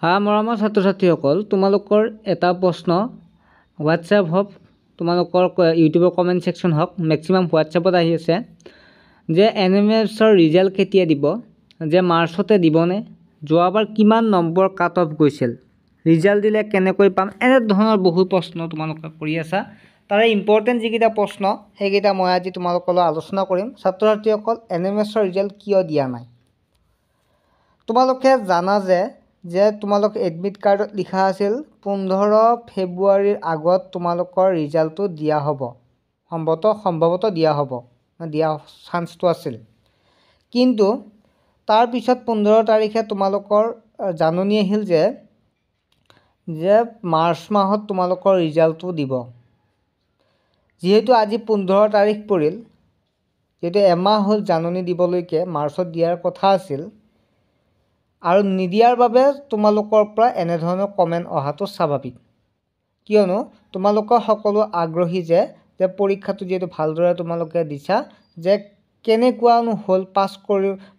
মৰমৰ ছাত্ৰ ছাত্ৰীসকল, তোমালোকৰ এটা প্ৰশ্ন হোৱাটছএপ হওক, তোমালোকৰ ইউটিউবৰ কমেণ্ট ছেকশ্যন হওক, মেক্সিমাম হোৱাটছএপত আহি আছে যে NMSৰ ৰিজাল্ট কেতিয়া দিব, যে মাৰ্চতে দিবনে, যোৱাবাৰ কিমান নম্বৰ কাট অফ গৈছিল, ৰিজাল্ট দিলে কেনেকৈ পাম, এনেধৰণৰ বহু প্ৰশ্ন তোমালোকে কৰি আছা। তাৰে ইম্পৰ্টেণ্ট যিকেইটা প্ৰশ্ন সেইকেইটা মই আজি তোমালোকলৈ আলোচনা কৰিম। ছাত্ৰ ছাত্ৰীসকল, NMSৰ ৰিজাল্ট কিয় দিয়া নাই? তোমালোকে জানা যে তোমালোক এডমিট কাৰ্ডত লিখা আছিল 15 ফেব্ৰুৱাৰীৰ আগত তোমালোকৰ ৰিজাল্টটো দিয়া হ'ব, সম্ভৱতঃ দিয়া হ'ব, দিয়া চান্সটো আছিল। কিন্তু তাৰপিছত 15 তাৰিখে তোমালোকৰ জাননী আহিল যে মাৰ্চ মাহত তোমালোকৰ ৰিজাল্টটো দিব। যিহেতু আজি 15 তাৰিখ পৰিল, যিহেতু এমাহ হ'ল জাননী দিবলৈকে, মাৰ্চত দিয়াৰ কথা আছিল, আৰু নিদিয়াৰ বাবে তোমালোকৰ পৰা এনেধৰণৰ কমেণ্ট অহাটো স্বাভাৱিক। কিয়নো তোমালোকৰ সকলো আগ্ৰহী যে পৰীক্ষাটো যিহেতু ভালদৰে তোমালোকে দিছা, যে কেনেকুৱানো হ'ল,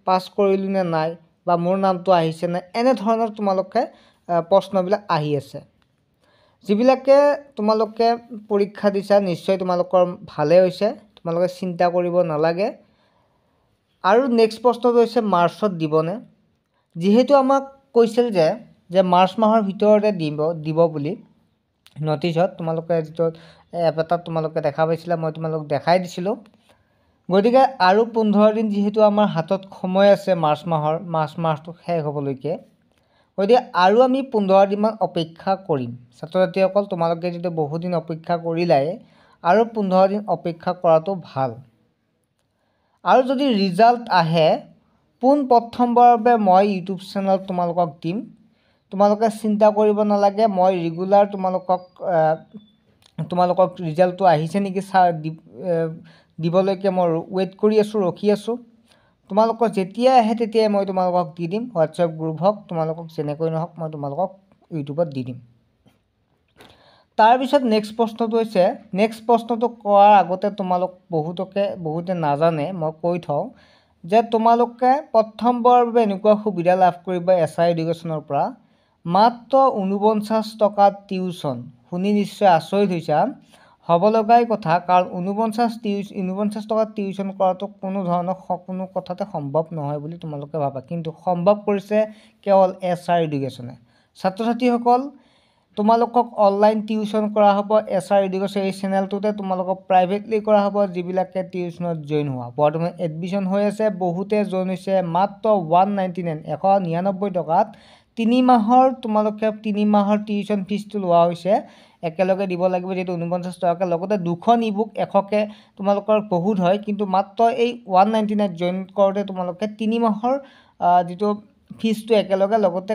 পাছ কৰিলোঁ নে নাই, বা মোৰ নামটো আহিছে নে, এনেধৰণৰ তোমালোকে প্ৰশ্নবিলাক আহি আছে। যিবিলাকে তোমালোকে পৰীক্ষা দিছা নিশ্চয় তোমালোকৰ ভালে হৈছে, তোমালোকে চিন্তা কৰিব নালাগে। আৰু নেক্সট প্ৰশ্নটো হৈছে মাৰ্চত দিবনে? যিহেতু আমাক কৈছিল যে মাৰ্চ মাহৰ ভিতৰতে দিব বুলি নটিছত, তোমালোকে যিটো এপ এটাত তোমালোকে দেখা পাইছিলা, মই তোমালোক দেখাই দিছিলোঁ। গতিকে আৰু 15 দিন যিহেতু আমাৰ হাতত সময় আছে মাৰ্চ মাহটো শেষ হ'বলৈকে, গতিকে আৰু আমি 15 দিনমান অপেক্ষা কৰিম। ছাত্ৰ ছাত্ৰীসকল, তোমালোকে যিটো বহুদিন অপেক্ষা কৰিলাই, আৰু 15 দিন অপেক্ষা কৰাটো ভাল। আৰু যদি ৰিজাল্ট আহে, পোনপ্ৰথমবাৰৰ বাবে মই ইউটিউব চেনেলত তোমালোকক দিম। তোমালোকে চিন্তা কৰিব নালাগে, মই ৰেগুলাৰ তোমালোকক ৰিজাল্টটো আহিছে নেকি দিবলৈকে মই ৱেইট কৰি আছোঁ, ৰখি আছোঁ। তোমালোকৰ যেতিয়াই আহে তেতিয়াই মই তোমালোকক দি দিম। হোৱাটছএপ গ্ৰুপ হওক, তোমালোকক যেনেকৈ নহওক মই তোমালোকক ইউটিউবত দি দিম। তাৰপিছত নেক্সট প্ৰশ্নটো কোৱাৰ আগতে তোমালোক বহুতে নাজানে, মই কৈ থওঁ যে তোমালোকে প্ৰথমবাৰৰ বাবে এনেকুৱা সুবিধা লাভ কৰিব SR এডুকেশ্যনৰ পৰা, মাত্ৰ 49 টকা টিউশ্যন। শুনি নিশ্চয় আচৰিত হৈছা, হ'ব লগাই কথা, কাৰণ 49 টকা টিউশ্যন কৰাটো কোনো কথাতে সম্ভৱ নহয় বুলি তোমালোকে ভাবা, কিন্তু সম্ভৱ কৰিছে কেৱল SR এডুকেশ্যনে। ছাত্ৰ ছাত্ৰীসকল, তোমালোকক অনলাইন টিউশ্যন কৰা হ'ব SR এডুকেশ্যন এই চেনেলটোতে, তোমালোকক প্ৰাইভেটলি কৰা হ'ব যিবিলাকে টিউশ্যনত জইন হোৱা। বৰ্তমান এডমিশ্যন হৈ আছে, বহুতে জইন হৈছে মাত্ৰ 199 টকাত। 3 মাহৰ টিউশ্যন ফিজটো লোৱা হৈছে, একেলগে দিব লাগিব যিহেতু 49 টকাকৈ, লগতে 2খন ইবুক 100কৈ তোমালোকৰ বহুত হয়, কিন্তু মাত্ৰ এই 199 জইন কৰোঁতে তোমালোকে 3 মাহৰ যিটো ফিজটো একেলগে, লগতে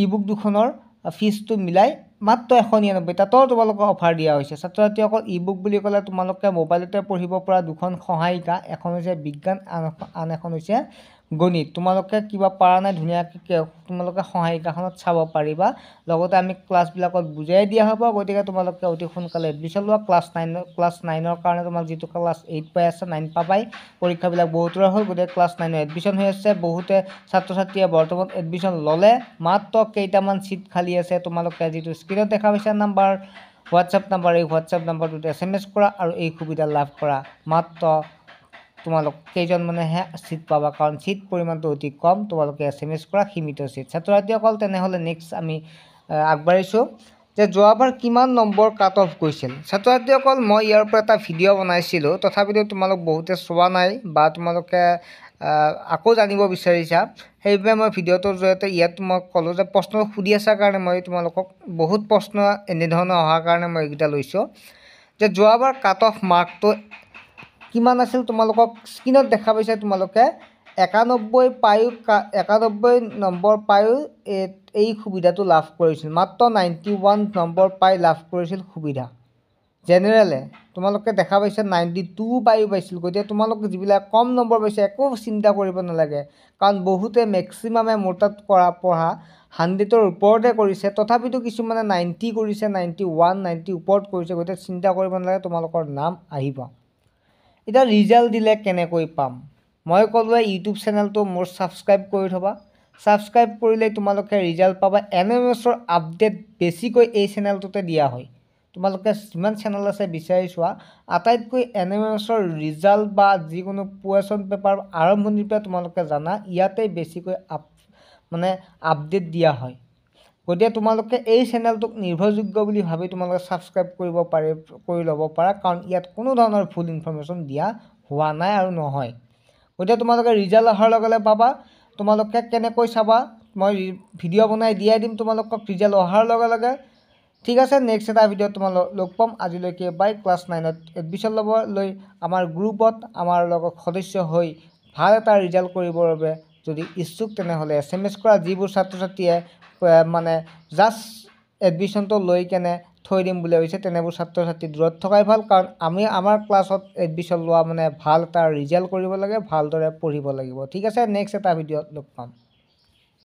ইবুক 2খনৰ ফিজটো মিলাই মাত্ৰ 199, তাতো তোমালোকক অফাৰ দিয়া হৈছে। ছাত্ৰ ছাত্ৰীসকল, ইবুক বুলি ক'লে তোমালোকে মোবাইলতে পঢ়িব পৰা 2খন সহায়িকা, এখন হৈছে বিজ্ঞান, আন এখন হৈছে গণিত। তোমালোকে কিবা পৰা নাই, ধুনীয়াকৈ তোমালোকে সহায়িকাখনত চাব পাৰিবা, লগতে আমি ক্লাছবিলাকত বুজাই দিয়া হ'ব। গতিকে তোমালোকে অতি সোনকালে এডমিশ্যন লোৱা। ক্লাছ 9ৰ কাৰণে তোমাক যিটো ক্লাছ 8 পাই আছে, 9 পাবাই, পৰীক্ষাবিলাক বহুতৰে হ'ল, গতিকে ক্লাছ 9ৰ এডমিশ্যন হৈ আছে। বহুতে ছাত্ৰ ছাত্ৰীয়ে বৰ্তমান এডমিশ্যন ল'লে, মাত্ৰ কেইটামান ছিট খালী আছে। তোমালোকে যিটো স্ক্ৰীণত দেখা পাইছা নাম্বাৰ, হোৱাটছএপ নাম্বাৰ, এই হোৱাটছএপ নাম্বাৰটোত SMS কৰা আৰু এই সুবিধা লাভ কৰা। মাত্ৰ তোমালোক কেইজনমানেহে ছিট পাবা, কাৰণ ছিট পৰিমাণটো অতি কম। তোমালোকে SMS কৰা, সীমিত ছিট। ছাত্ৰ ছাত্ৰীসকল, তেনেহ'লে নেক্সট আমি আগবাঢ়িছোঁ যে যোৱাবাৰ কিমান নম্বৰ কাট অফ গৈছিল। ছাত্ৰ ছাত্ৰীসকল, মই ইয়াৰ পৰা এটা ভিডিঅ' বনাইছিলোঁ, তথাপিতো তোমালোক বহুতে চোৱা নাই বা তোমালোকে আকৌ জানিব বিচাৰিছা, সেইবাবে মই ভিডিঅ'টোৰ জৰিয়তে ইয়াত মই ক'লোঁ যে প্ৰশ্ন সুধি আছাৰ কাৰণে মই তোমালোকক, বহুত প্ৰশ্ন এনেধৰণৰ অহাৰ কাৰণে মই এইকেইটা লৈছোঁ, যে যোৱাবাৰ কাট অফ মাৰ্কটো কিমান আছিল। তোমালোকক স্ক্ৰীণত দেখা পাইছা, তোমালোকে 91 নম্বৰ পায়ো এই সুবিধাটো লাভ কৰিছিল, মাত্ৰ 91 নম্বৰ পাই লাভ কৰিছিল সুবিধা। জেনেৰেলে তোমালোকে দেখা পাইছা 92 পাইছিল। গতিকে তোমালোকে যিবিলাক কম নম্বৰ পাইছে, একো চিন্তা কৰিব নালাগে, কাৰণ বহুতে মেক্সিমামে মোৰ তাত পঢ়া 100ৰ ওপৰতে কৰিছে, তথাপিতো কিছুমানে 90 কৰিছে, 91, 90 ওপৰত কৰিছে। গতিকে চিন্তা কৰিব নালাগে, তোমালোকৰ নাম আহিব। এতিয়া ৰিজাল্ট দিলে কেনেকৈ পাম? মই ক'লোৱে ইউটিউব চেনেলটো মোৰ ছাবস্ক্ৰাইব কৰি থ'বা। ছাবস্ক্ৰাইব কৰিলে তোমালোকে ৰিজাল্ট পাবা। NMSৰ আপডেট বেছিকৈ এই চেনেলটোতে দিয়া হয়। তোমালোকে যিমান চেনেল আছে বিচাৰি চোৱা, আটাইতকৈ NMSৰ ৰিজাল্ট বা যিকোনো কুৱেশ্যন পেপাৰ আৰম্ভণিৰ পৰা তোমালোকে জানা, ইয়াতে বেছিকৈ আপডেট দিয়া হয়। গতিকে তোমালোকে এই চেনেলটোক নিৰ্ভৰযোগ্য বুলি ভাবি তোমালোকে ছাবস্ক্ৰাইব কৰি ল'ব পাৰা, কাৰণ ইয়াত কোনো ধৰণৰ ভুল ইনফৰমেশ্যন দিয়া হোৱা নাই আৰু নহয়। গতিকে তোমালোকে ৰিজাল্ট অহাৰ লগে লগে পাবা। তোমালোকে কেনেকৈ চাবা মই ভিডিঅ' বনাই দিয়াই দিম তোমালোকক ৰিজাল্ট অহাৰ লগে লগে। ঠিক আছে, নেক্সট এটা ভিডিঅ'ত তোমালোক লগ পাম। আজিলৈকে বাই। ক্লাছ 9ত এডমিশ্যন ল'বলৈ আমাৰ গ্ৰুপত আমাৰ লগত সদস্য হৈ ভাল এটা ৰিজাল্ট কৰিবৰ বাবে যদি ইচ্ছুক, তেনেহ'লে SMS কৰা। যিবোৰ ছাত্ৰ ছাত্ৰীয়ে জাষ্ট এডমিশ্যনটো লৈ কেনে থৈ দিম বুলি ভাবিছে, তেনেবোৰ ছাত্ৰ ছাত্ৰী দূৰত থকাই ভাল, কাৰণ আমাৰ ক্লাছত এডমিশ্যন লোৱা ভাল এটা ৰিজাল্ট কৰিব লাগে, ভালদৰে পঢ়িব লাগিব। ঠিক আছে, নেক্সট এটা ভিডিঅ'ত লগ পাম।